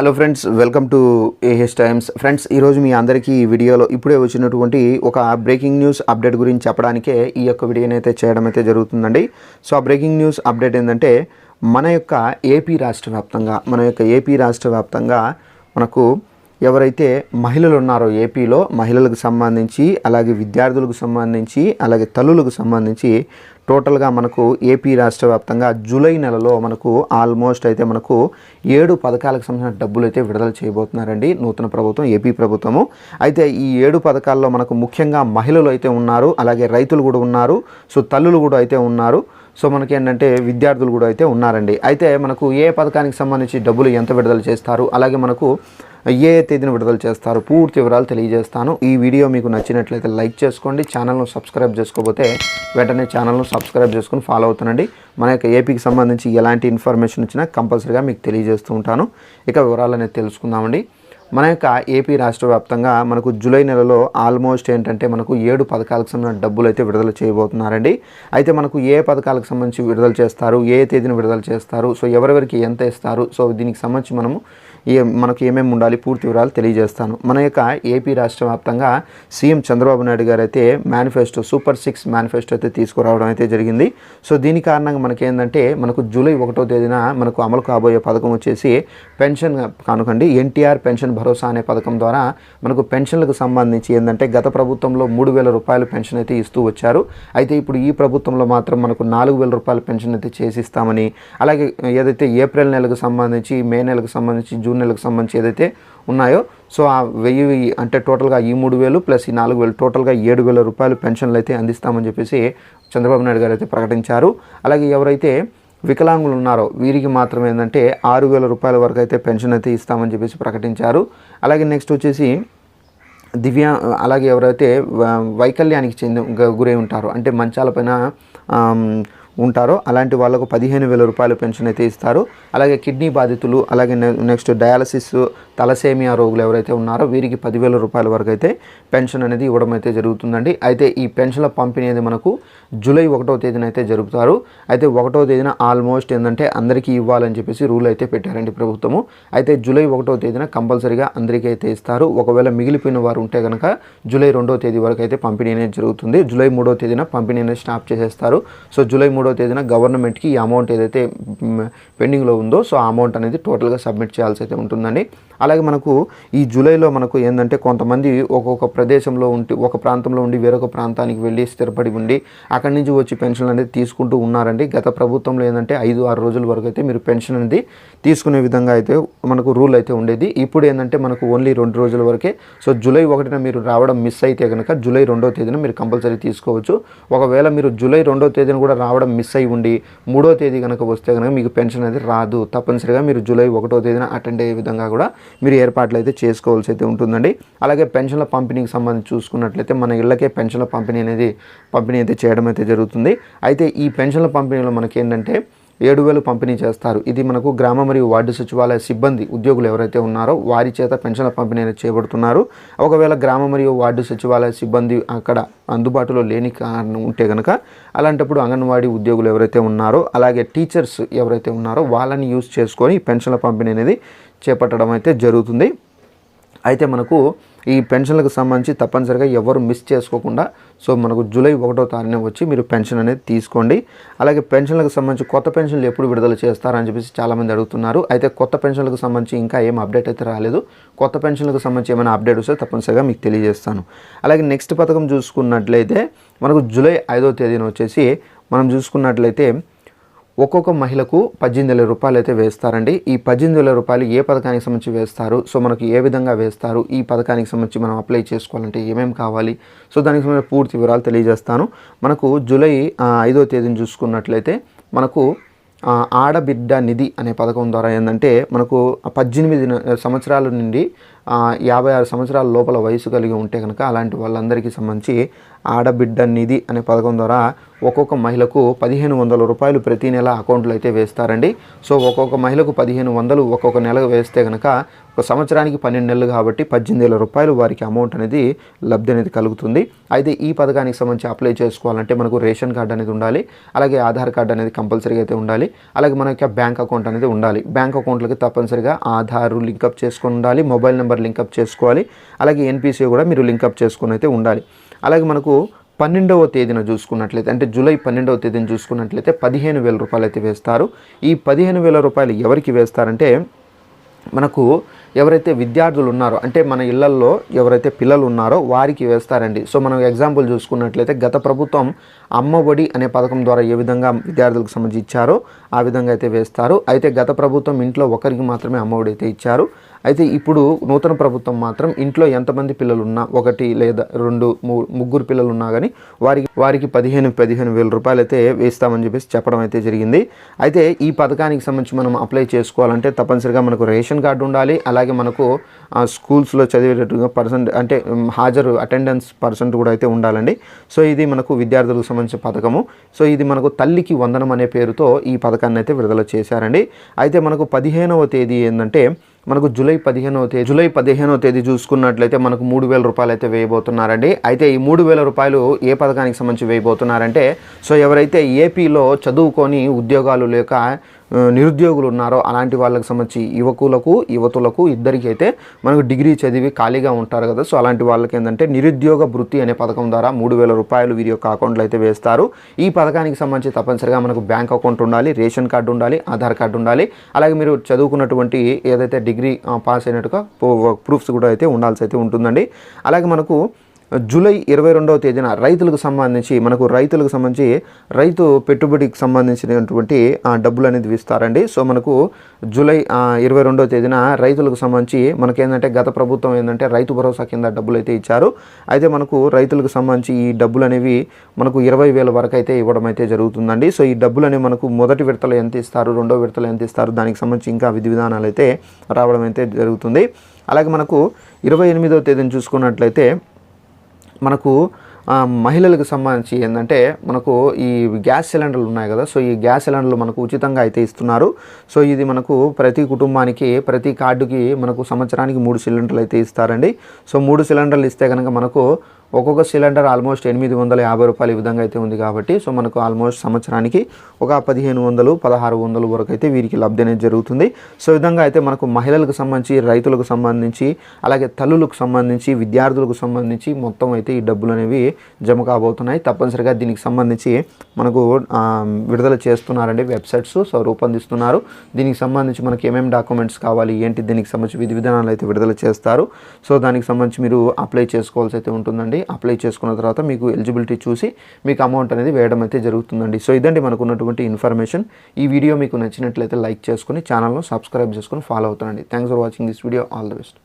Hello friends, welcome to AH times. Friends, ఈరోజు మీ అందరికీ ఈ వీడియోలో ఇప్పుడే వచ్చినటువంటి ఒక బ్రేకింగ్ న్యూస్ అప్డేట్ గురించి చెప్పడానికే ఈ యొక్క వీడియోని అయితే చేయడం అయితే జరుగుతుందండి. సో ఆ బ్రేకింగ్ న్యూస్ అప్డేట్ ఏంటంటే మన యొక్క ఏపీ రాష్ట్ర వ్యాప్తంగా మనకు ఎవరైతే మహిళలు ఉన్నారో ఏపీలో మహిళలకు సంబంధించి, అలాగే విద్యార్థులకు సంబంధించి, అలాగే తల్లులకు సంబంధించి టోటల్గా మనకు ఏపీ రాష్ట్ర వ్యాప్తంగా జూలై నెలలో మనకు ఆల్మోస్ట్ అయితే మనకు 7 పథకాలకు సంబంధించిన డబ్బులు అయితే విడుదల చేయబోతున్నారండి నూతన ప్రభుత్వం, ఏపీ ప్రభుత్వము. అయితే ఈ 7 పథకాల్లో మనకు ముఖ్యంగా మహిళలు అయితే ఉన్నారు, అలాగే రైతులు కూడా ఉన్నారు, సో తల్లులు కూడా అయితే ఉన్నారు, సో మనకి ఏంటంటే విద్యార్థులు కూడా అయితే ఉన్నారండి. అయితే మనకు ఏ పథకానికి సంబంధించి డబ్బులు ఎంత విడుదల చేస్తారు, అలాగే మనకు ఏ తేదీని విడుదల చేస్తారు, పూర్తి వివరాలు తెలియజేస్తాను. ఈ వీడియో మీకు నచ్చినట్లయితే లైక్ చేసుకోండి, ఛానల్ను సబ్స్క్రైబ్ చేసుకోకపోతే వెంటనే ఛానల్ను సబ్స్క్రైబ్ చేసుకుని ఫాలో అవుతానండి. మన యొక్క ఏపీకి సంబంధించి ఎలాంటి ఇన్ఫర్మేషన్ వచ్చినా కంపల్సరీగా మీకు తెలియజేస్తూ ఉంటాను. ఇక వివరాలు అనేది తెలుసుకుందామండి. మన యొక్క ఏపీ రాష్ట్ర వ్యాప్తంగా మనకు జూలై నెలలో ఆల్మోస్ట్ ఏంటంటే మనకు 7 పథకాలకు సంబంధించిన డబ్బులు అయితే విడుదల చేయబోతున్నారండి. అయితే మనకు ఏ పథకాలకు సంబంధించి విడుదల చేస్తారు, ఏ తేదీని విడుదల చేస్తారు, సో ఎవరెవరికి ఎంత ఇస్తారు, సో దీనికి సంబంధించి మనకు ఏమేమి ఉండాలి, పూర్తి వివరాలు తెలియజేస్తాను. మన యొక్క ఏపీ రాష్ట్ర వ్యాప్తంగా సీఎం చంద్రబాబు నాయుడు గారు అయితే మేనిఫెస్టో సూపర్ 6 మేనిఫెస్టో అయితే తీసుకురావడం అయితే జరిగింది. సో దీని కారణంగా మనకేంటంటే మనకు జూలై 1వ తేదీన మనకు అమలు కాబోయే పథకం వచ్చేసి పెన్షన్ కానుకండి, ఎన్టీఆర్ పెన్షన్ భరోసా అనే పథకం ద్వారా మనకు పెన్షన్లకు సంబంధించి ఏంటంటే గత ప్రభుత్వంలో 3,000 రూపాయలు పెన్షన్ అయితే ఇస్తూ వచ్చారు. అయితే ఇప్పుడు ఈ ప్రభుత్వంలో మాత్రం మనకు 4,000 రూపాయల పెన్షన్ అయితే చేసిస్తామని, అలాగే ఏదైతే ఏప్రిల్ నెలకు సంబంధించి, మే నెలకు సంబంధించి, జూన్ నెలకు సంబంధించి ఏదైతే ఉన్నాయో సో ఆ 1000 అంటే టోటల్గా ఈ 3,000 ప్లస్ ఈ 4,000 టోటల్గా 7,000 రూపాయలు పెన్షన్లు అయితే అందిస్తామని చెప్పేసి చంద్రబాబు నాయుడు గారు అయితే ప్రకటించారు. అలాగే ఎవరైతే వికలాంగులు ఉన్నారో వీరికి మాత్రం ఏంటంటే 6,000 రూపాయల వరకు అయితే పెన్షన్ అయితే ఇస్తామని చెప్పేసి ప్రకటించారు. అలాగే నెక్స్ట్ వచ్చేసి అలాగే ఎవరైతే వైకల్యానికి గురై ఉంటారో, అంటే మంచాలపైన ఉంటారో అలాంటి వాళ్ళకు 15,000 రూపాయల పెన్షన్ అయితే ఇస్తారు. అలాగే కిడ్నీ బాధితులు, అలాగే నెక్స్ట్ డయాలసిస్, తలసేమియా రోగులు ఎవరైతే ఉన్నారో వీరికి 10,000 రూపాయల వరకు అయితే పెన్షన్ అనేది ఇవ్వడం అయితే జరుగుతుందండి. అయితే ఈ పెన్షన్ల పంపిణీ అనేది మనకు జూలై 1వ తేదీన అయితే జరుపుతారు. అయితే 1వ తేదీన ఆల్మోస్ట్ ఏంటంటే అందరికీ ఇవ్వాలని చెప్పేసి రూల్ అయితే పెట్టారండి ప్రభుత్వము. అయితే జూలై 1వ తేదీన కంపల్సరీగా అందరికీ అయితే ఇస్తారు. ఒకవేళ మిగిలిపోయిన వారు ఉంటే కనుక జూలై 2వ తేదీ వరకు అయితే పంపిణీ అనేది జరుగుతుంది. జూలై 3వ తేదీన పంపిణీ అనేది స్టాప్ చేసేస్తారు. సో జూలై 3వ తేదీన గవర్నమెంట్కి ఈ అమౌంట్ ఏదైతే పెండింగ్లో ఉందో సో ఆ అమౌంట్ అనేది టోటల్గా సబ్మిట్ చేయాల్సి అయితే ఉంటుందండి. అలాగే మనకు ఈ జూలైలో మనకు ఏంటంటే కొంతమంది ఒక్కొక్క ప్రదేశంలో ఉండి, ఒక ప్రాంతంలో ఉండి వేరొక ప్రాంతానికి వెళ్ళి స్థిరపడి ఉండి అక్కడి నుంచి వచ్చి పెన్షన్ అనేది తీసుకుంటూ ఉన్నారండి. గత ప్రభుత్వంలో ఏంటంటే 5-6 రోజుల వరకు అయితే మీరు పెన్షన్ అనేది తీసుకునే విధంగా అయితే మనకు రూల్ అయితే ఉండేది. ఇప్పుడు ఏంటంటే మనకు ఓన్లీ 2 రోజుల వరకే. సో జూలై 1న మీరు రావడం మిస్ అయితే కనుక జూలై 2వ తేదీన మీరు కంపల్సరీ తీసుకోవచ్చు. ఒకవేళ మీరు జూలై 2వ తేదీన కూడా రావడం మిస్ అయి ఉండి 3వ తేదీ కనుక వస్తే కనుక మీకు పెన్షన్ అనేది రాదు. తప్పనిసరిగా మీరు జూలై 1వ తేదీన అటెండ్ అయ్యే విధంగా కూడా మీరు ఏర్పాట్లు అయితే చేసుకోవాల్సి అయితే ఉంటుందండి. అలాగే పెన్షన్ల పంపిణీకి సంబంధించి చూసుకున్నట్లయితే మన ఇళ్ళకే పెన్షన్ల పంపిణీ అయితే చేయడం అయితే జరుగుతుంది. అయితే ఈ పెన్షన్ల పంపిణీలో మనకి ఏంటంటే 7,000 పంపిణీ చేస్తారు. ఇది మనకు గ్రామ మరియు వార్డు సచివాలయ సిబ్బంది ఉద్యోగులు ఎవరైతే ఉన్నారో వారి చేత పెన్షన్ల పంపిణీ అనేది చేయబడుతున్నారు. ఒకవేళ గ్రామ మరియు వార్డు సచివాలయ సిబ్బంది అక్కడ అందుబాటులో లేని కారణం ఉంటే కనుక అలాంటప్పుడు అంగన్వాడీ ఉద్యోగులు ఎవరైతే ఉన్నారో, అలాగే టీచర్స్ ఎవరైతే ఉన్నారో వాళ్ళని యూజ్ చేసుకొని పెన్షన్ల పంపిణీ అనేది చేపట్టడం అయితే జరుగుతుంది. అయితే మనకు ఈ పెన్షన్లకు సంబంధించి తప్పనిసరిగా ఎవరు మిస్ చేసుకోకుండా సో మనకు జూలై 1వ తారీఖున వచ్చి మీరు పెన్షన్ అనేది తీసుకోండి. అలాగే పెన్షన్లకు సంబంధించి కొత్త పెన్షన్లు ఎప్పుడు విడుదల చేస్తారని చెప్పేసి చాలామంది అడుగుతున్నారు. అయితే కొత్త పెన్షన్లకు సంబంధించి ఇంకా ఏం అప్డేట్ అయితే రాలేదు. కొత్త పెన్షన్లకు సంబంధించి ఏమైనా అప్డేట్ వస్తే తప్పనిసరిగా మీకు తెలియజేస్తాను. అలాగే నెక్స్ట్ పథకం చూసుకున్నట్లయితే మనకు జూలై 5వ తేదీన వచ్చేసి మనం చూసుకున్నట్లయితే ఒక్కొక్క మహిళకు 18,000 రూపాయలు అయితే వేస్తారండి. ఈ 18,000 రూపాయలు ఏ పథకానికి సంబంధించి వేస్తారు, సో మనకు ఏ విధంగా వేస్తారు, ఈ పథకానికి సంబంధించి మనం అప్లై చేసుకోవాలంటే ఏమేమి కావాలి, సో దానికి సంబంధించిన పూర్తి వివరాలు తెలియజేస్తాను. మనకు జూలై 5వ తేదీని చూసుకున్నట్లయితే మనకు ఆడబిడ్డ నిధి అనే పథకం ద్వారా ఏంటంటే మనకు 18 సంవత్సరాల నుండి 56 సంవత్సరాల లోపల వయసు కలిగి ఉంటే కనుక అలాంటి వాళ్ళందరికీ సంబంధించి ఆడబిడ్డ నిధి అనే పథకం ద్వారా ఒక్కొక్క మహిళకు 1500 రూపాయలు ప్రతి నెల అకౌంట్లో అయితే వేస్తారండి. సో ఒక్కొక్క మహిళకు 1500 ఒక్కొక్క నెలకు వేస్తే కనుక ఒక సంవత్సరానికి 12 నెలలు కాబట్టి 18,000 రూపాయలు వారికి అమౌంట్ అనేది లబ్ధి అనేది కలుగుతుంది. అయితే ఈ పథకానికి సంబంధించి అప్లై చేసుకోవాలంటే మనకు రేషన్ కార్డు అనేది ఉండాలి, అలాగే ఆధార్ కార్డు అనేది కంపల్సరీగా అయితే ఉండాలి, అలాగే మన యొక్క బ్యాంక్ అకౌంట్ అనేది ఉండాలి. బ్యాంక్ అకౌంట్లకి తప్పనిసరిగా ఆధార్ లింకప్ చేసుకొని ఉండాలి, మొబైల్ నెంబర్ లింకప్ చేసుకోవాలి, అలాగే ఎన్పిసి కూడా మీరు లింకప్ చేసుకొని అయితే ఉండాలి. అలాగే మనకు 12వ తేదీన చూసుకున్నట్లయితే అంటే జూలై 12వ తేదీన చూసుకున్నట్లయితే 15,000 రూపాయలు అయితే వేస్తారు. ఈ 15,000 రూపాయలు ఎవరికి వేస్తారంటే మనకు ఎవరైతే విద్యార్థులు ఉన్నారో అంటే మన ఇళ్లల్లో ఎవరైతే పిల్లలు ఉన్నారో వారికి వేస్తారండి. సో మనం ఎగ్జాంపుల్ చూసుకున్నట్లయితే గత ప్రభుత్వం అమ్మఒడి అనే పథకం ద్వారా ఏ విధంగా విద్యార్థులకు సంబంధించి ఇచ్చారో ఆ విధంగా అయితే వేస్తారు. అయితే గత ప్రభుత్వం ఇంట్లో ఒకరికి మాత్రమే అమ్మఒడి అయితే ఇచ్చారు. అయితే ఇప్పుడు నూతన ప్రభుత్వం మాత్రం ఇంట్లో ఎంతమంది పిల్లలు ఉన్నా, 1 లేదా 2, 3 పిల్లలు ఉన్నా కానీ వారికి 15,000 రూపాయలు అయితే వేస్తామని చెప్పేసి చెప్పడం అయితే జరిగింది. అయితే ఈ పథకానికి సంబంధించి మనం అప్లై చేసుకోవాలంటే తప్పనిసరిగా మనకు రేషన్ కార్డు ఉండాలి, అలాగే మనకు స్కూల్స్లో చదివేటట్టుగా అంటే హాజరు అటెండెన్స్ పర్సెంట్ కూడా అయితే ఉండాలండి. సో ఇది మనకు విద్యార్థులకు సంబంధించిన పథకము. సో ఇది మనకు తల్లికి వందనం అనే పేరుతో ఈ పథకాన్ని అయితే విడుదల చేశారండి. అయితే మనకు 15వ తేదీ ఏంటంటే మనకు జూలై 15వ తేదీ చూసుకున్నట్లయితే మనకు 3,000 రూపాయలు అయితే వేయబోతున్నారండి. అయితే ఈ 3,000 రూపాయలు ఏ పథకానికి సంబంధించి వేయబోతున్నారంటే సో ఎవరైతే ఏపీలో చదువుకొని ఉద్యోగాలు లేక నిరుద్యోగులు ఉన్నారో అలాంటి వాళ్ళకి సంబంధించి యువతులకు ఇద్దరికి అయితే మనకు డిగ్రీ చదివి ఖాళీగా ఉంటారు కదా. సో అలాంటి వాళ్ళకి ఏంటంటే నిరుద్యోగ భృతి అనే పథకం ద్వారా 3,000 రూపాయలు వీరి యొక్క అకౌంట్లో అయితే వేస్తారు. ఈ పథకానికి సంబంధించి తప్పనిసరిగా మనకు బ్యాంక్ అకౌంట్ ఉండాలి, రేషన్ కార్డు ఉండాలి, ఆధార్ కార్డు ఉండాలి, అలాగే మీరు చదువుకున్నటువంటి ఏదైతే డిగ్రీ పాస్ అయినట్టుగా ప్రూఫ్స్ కూడా అయితే ఉండాల్సి అయితే ఉంటుందండి. అలాగే మనకు జూలై 22వ తేదీన రైతులకు సంబంధించి రైతు పెట్టుబడికి సంబంధించినటువంటి డబ్బులు అనేది ఇస్తారండి. సో మనకు జూలై 22వ తేదీన రైతులకు సంబంధించి మనకేంటంటే గత ప్రభుత్వం ఏంటంటే రైతు భరోసా కింద డబ్బులు అయితే ఇచ్చారు. అయితే మనకు రైతులకు సంబంధించి ఈ డబ్బులు అనేవి మనకు 20,000 వరకు అయితే ఇవ్వడం అయితే జరుగుతుందండి. సో ఈ డబ్బులు అనేవి మనకు మొదటి విడతలో ఎంత ఇస్తారు, రెండో విడతలో ఎంత ఇస్తారు, దానికి సంబంధించి ఇంకా విధి విధానాలు అయితే రావడం అయితే జరుగుతుంది. అలాగే మనకు 28వ తేదీని చూసుకున్నట్లయితే మనకు మహిళలకు సంబంధించి ఏంటంటే మనకు ఈ గ్యాస్ సిలిండర్లు ఉన్నాయి కదా. సో ఈ గ్యాస్ సిలిండర్లు మనకు ఉచితంగా అయితే ఇస్తున్నారు. సో ఇది మనకు ప్రతి కుటుంబానికి ప్రతి కార్డుకి మనకు సంవత్సరానికి 3 సిలిండర్లు అయితే ఇస్తారండి. సో 3 సిలిండర్లు ఇస్తే కనుక మనకు ఒక్కొక్క సిలిండర్ ఆల్మోస్ట్ 850 రూపాయలు ఈ విధంగా అయితే ఉంది కాబట్టి సో మనకు ఆల్మోస్ట్ సంవత్సరానికి ఒక 1,500, 1,600 వరకు అయితే వీరికి లబ్ధి అనేది జరుగుతుంది. సో ఈ విధంగా అయితే మనకు మహిళలకు సంబంధించి, రైతులకు సంబంధించి, అలాగే తల్లులకు సంబంధించి, విద్యార్థులకు సంబంధించి మొత్తం అయితే ఈ డబ్బులు అనేవి జమ కాబోతున్నాయి. తప్పనిసరిగా దీనికి సంబంధించి మనకు విడుదల చేస్తున్నారండి వెబ్సైట్స్. సో రూపొందిస్తున్నారు. దీనికి సంబంధించి మనకి ఏమేమి డాక్యుమెంట్స్ కావాలి ఏంటి, దీనికి సంబంధించి విధి విధానాలు అయితే విడుదల చేస్తారు. సో దానికి సంబంధించి మీరు అప్లై చేసుకోవాల్సి అయితే ఉంటుందండి. అప్లై చేసుకున్న తర్వాత మీకు ఎలిజిబిలిటీ చూసి మీకు అమౌంట్ అనేది వేయడం అయితే జరుగుతుందండి. సో ఇదండి మనకు ఉన్నటువంటి ఇన్ఫర్మేషన్. ఈ వీడియో మీకు నచ్చినట్లయితే లైక్ చేసుకుని ఛానల్ను సబ్స్క్రైబ్ చేసుకుని ఫాలో అవుతానండి. Thanks for watching this video. All the best.